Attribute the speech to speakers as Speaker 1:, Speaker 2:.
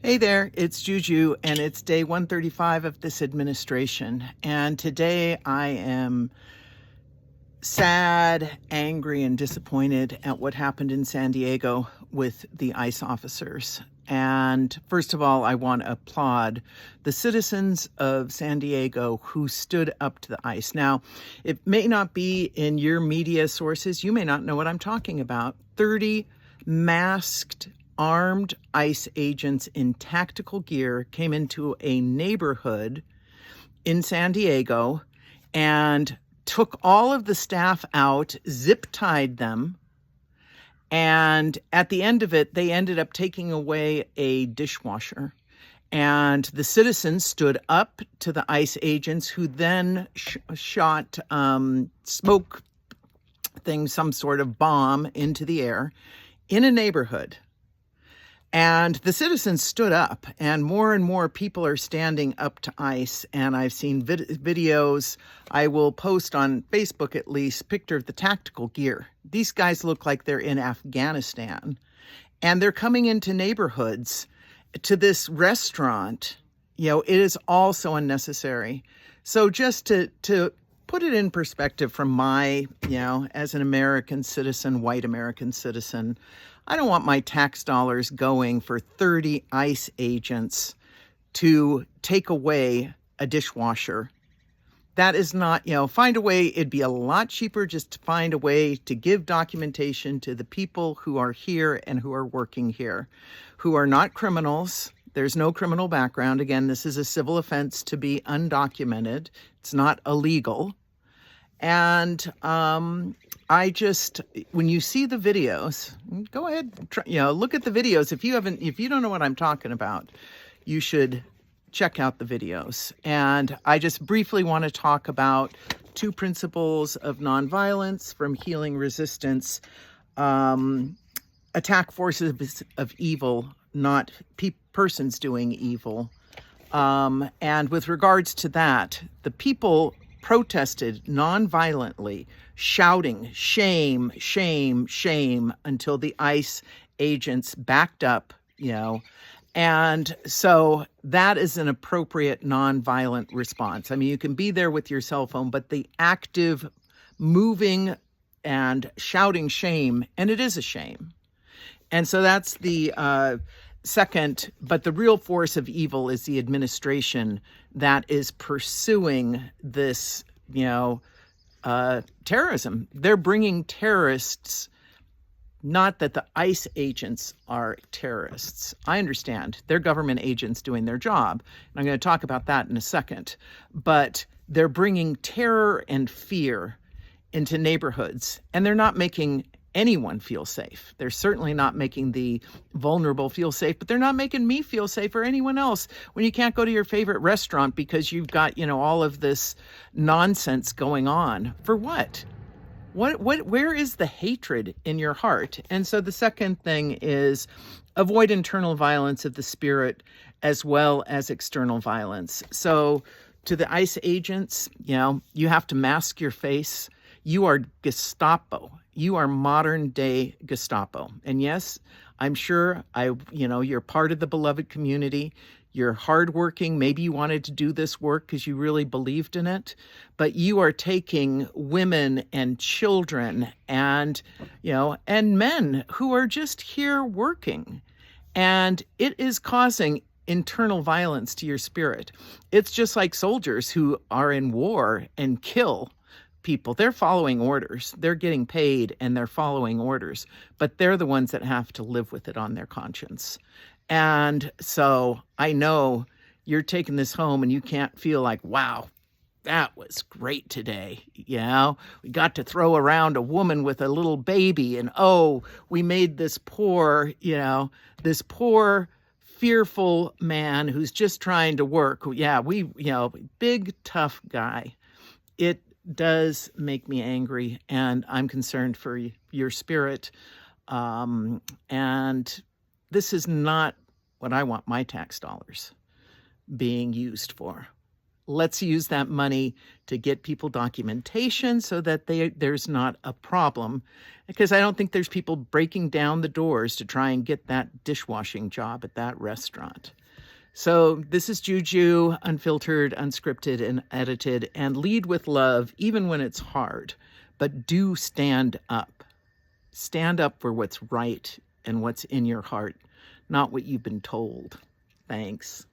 Speaker 1: Hey there, it's Juju, and it's day 135 of this administration. And today I am sad, angry, and disappointed at what happened in San Diego with the ICE officers. And first of all, I want to applaud the citizens of San Diego who stood up to the ICE. Now, it may not be in your media sources. You may not know what I'm talking about. 30 masked armed ICE agents in tactical gear came into a neighborhood in San Diego and took all of the staff out, zip-tied them, and at the end of it, they ended up taking away a dishwasher. And the citizens stood up to the ICE agents, who then shot smoke things, some sort of bomb, into the air in a neighborhood. And the citizens stood up, and more people are standing up to ICE. And I've seen videos. I will post on Facebook at least picture of the tactical gear. These guys look like they're in Afghanistan, and they're coming into neighborhoods to this restaurant. It is all so unnecessary. So just to put it in perspective from my, as an American citizen, white American citizen, I don't want my tax dollars going for 30 ICE agents to take away a dishwasher. That is not, find a way. It'd be a lot cheaper just to find a way to give documentation to the people who are here and who are working here, who are not criminals. There's no criminal background. Again, this is a civil offense to be undocumented. It's not illegal. And when you see the videos, go ahead, look at the videos. If you don't know what I'm talking about, you should check out the videos. And I just briefly want to talk about two principles of nonviolence from Healing Resistance. Attack forces of evil, not persons doing evil. And with regards to that, the people protested nonviolently, shouting, "Shame, shame, shame," until the ICE agents backed up, And so that is an appropriate nonviolent response. I mean, you can be there with your cell phone, but the active moving and shouting shame, and it is a shame. And so that's the second, but the real force of evil is the administration that is pursuing this, terrorism. They're bringing terrorists, not that the ICE agents are terrorists. I understand they're government agents doing their job. And I'm going to talk about that in a second. But they're bringing terror and fear into neighborhoods, and they're not making anyone feel safe. They're certainly not making the vulnerable feel safe, but they're not making me feel safe or anyone else when you can't go to your favorite restaurant because you've got, all of this nonsense going on. For what? Where is the hatred in your heart? And so the second thing is avoid internal violence of the spirit as well as external violence. So to the ICE agents, you have to mask your face. You are Gestapo. You are modern day Gestapo. And yes, I'm sure you're part of the beloved community. You're hardworking. Maybe you wanted to do this work because you really believed in it, but you are taking women and children and men who are just here working. And it is causing internal violence to your spirit. It's just like soldiers who are in war and kill people. They're following orders. They're getting paid and they're following orders, but they're the ones that have to live with it on their conscience. And so I know you're taking this home and you can't feel like, wow, that was great today. We got to throw around a woman with a little baby, and we made this poor, fearful man who's just trying to work. Yeah, big, tough guy. It does make me angry, and I'm concerned for your spirit. And this is not what I want my tax dollars being used for. let's use that money to get people documentation so that there's not a problem. Because I don't think there's people breaking down the doors to try and get that dishwashing job at that restaurant. So this is Juju, unfiltered, unscripted, and edited, and lead with love, even when it's hard. But do stand up. Stand up for what's right and what's in your heart, not what you've been told. Thanks.